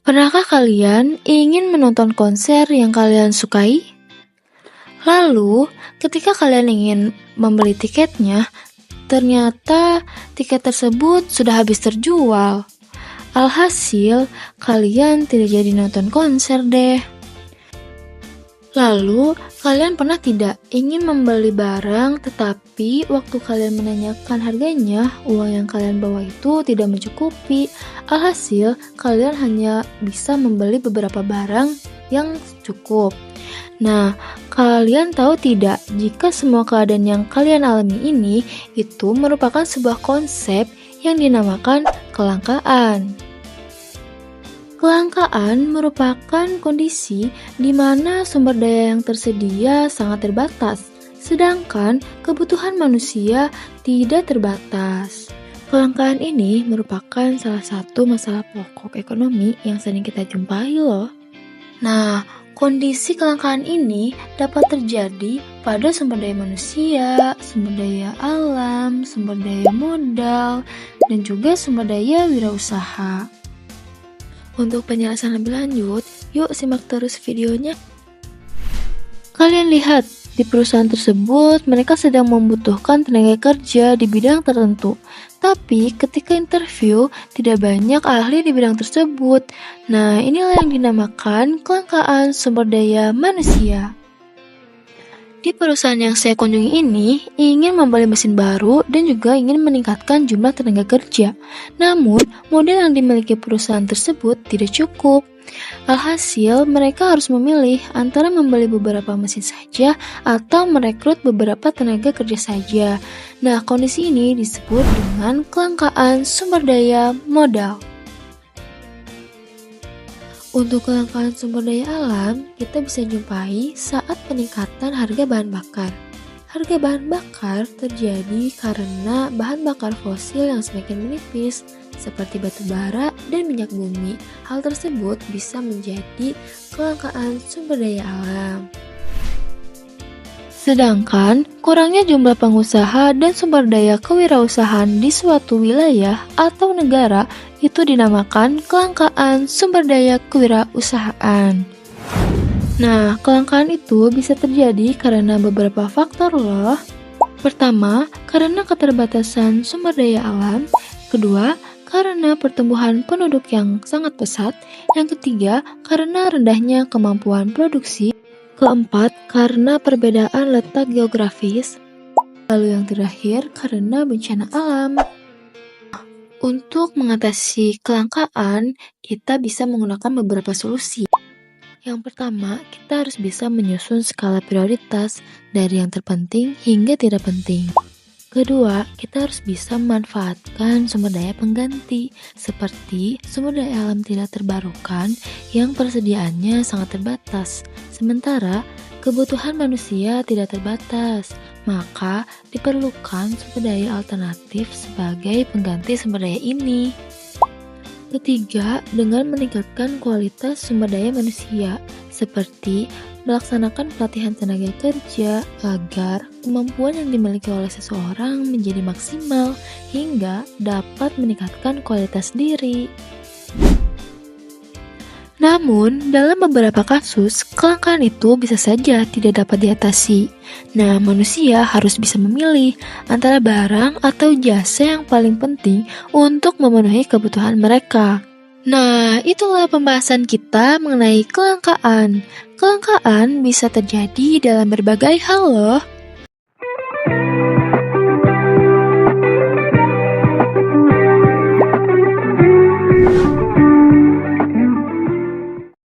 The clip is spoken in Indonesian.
Pernahkah kalian ingin menonton konser yang kalian sukai? Lalu, ketika kalian ingin membeli tiketnya, ternyata tiket tersebut sudah habis terjual. Alhasil, kalian tidak jadi nonton konser deh. Lalu, kalian pernah tidak ingin membeli barang tetapi waktu kalian menanyakan harganya, uang yang kalian bawa itu tidak mencukupi. Alhasil, kalian hanya bisa membeli beberapa barang yang cukup. Nah, kalian tahu tidak jika semua keadaan yang kalian alami ini itu merupakan sebuah konsep yang dinamakan kelangkaan. Kelangkaan merupakan kondisi di mana sumber daya yang tersedia sangat terbatas, sedangkan kebutuhan manusia tidak terbatas. Kelangkaan ini merupakan salah satu masalah pokok ekonomi yang sering kita jumpai loh. Nah, kondisi kelangkaan ini dapat terjadi pada sumber daya manusia, sumber daya alam, sumber daya modal, dan juga sumber daya wirausaha. Untuk penjelasan lebih lanjut, yuk simak terus videonya. Kalian lihat, di perusahaan tersebut mereka sedang membutuhkan tenaga kerja di bidang tertentu. Tapi ketika interview, tidak banyak ahli di bidang tersebut. Nah, inilah yang dinamakan kelangkaan sumber daya manusia. Di perusahaan yang saya kunjungi ini, ingin membeli mesin baru dan juga ingin meningkatkan jumlah tenaga kerja. Namun, model yang dimiliki perusahaan tersebut tidak cukup. Alhasil, mereka harus memilih antara membeli beberapa mesin saja atau merekrut beberapa tenaga kerja saja. Nah, kondisi ini disebut dengan kelangkaan sumber daya modal. Untuk kelangkaan sumber daya alam, kita bisa jumpai saat peningkatan harga bahan bakar. Harga bahan bakar terjadi karena bahan bakar fosil yang semakin menipis, seperti batu bara dan minyak bumi. Hal tersebut bisa menjadi kelangkaan sumber daya alam. Sedangkan kurangnya jumlah pengusaha dan sumber daya kewirausahaan di suatu wilayah atau negara itu dinamakan kelangkaan sumber daya kewirausahaan. Nah, kelangkaan itu bisa terjadi karena beberapa faktor loh. Pertama, karena keterbatasan sumber daya alam. Kedua, karena pertumbuhan penduduk yang sangat pesat. Yang ketiga, karena rendahnya kemampuan produksi. Keempat, karena perbedaan letak geografis. Lalu yang terakhir, karena bencana alam. Untuk mengatasi kelangkaan, kita bisa menggunakan beberapa solusi. Yang pertama, kita harus bisa menyusun skala prioritas dari yang terpenting hingga tidak penting. Kedua, kita harus bisa memanfaatkan sumber daya pengganti, seperti sumber daya alam tidak terbarukan yang persediaannya sangat terbatas. Sementara, kebutuhan manusia tidak terbatas, maka diperlukan sumber daya alternatif sebagai pengganti sumber daya ini. Ketiga, dengan meningkatkan kualitas sumber daya manusia, seperti melaksanakan pelatihan tenaga kerja agar kemampuan yang dimiliki oleh seseorang menjadi maksimal hingga dapat meningkatkan kualitas diri. Namun, dalam beberapa kasus, kelangkaan itu bisa saja tidak dapat diatasi. Nah, manusia harus bisa memilih antara barang atau jasa yang paling penting untuk memenuhi kebutuhan mereka. Nah, itulah pembahasan kita mengenai kelangkaan. Kelangkaan bisa terjadi dalam berbagai hal loh.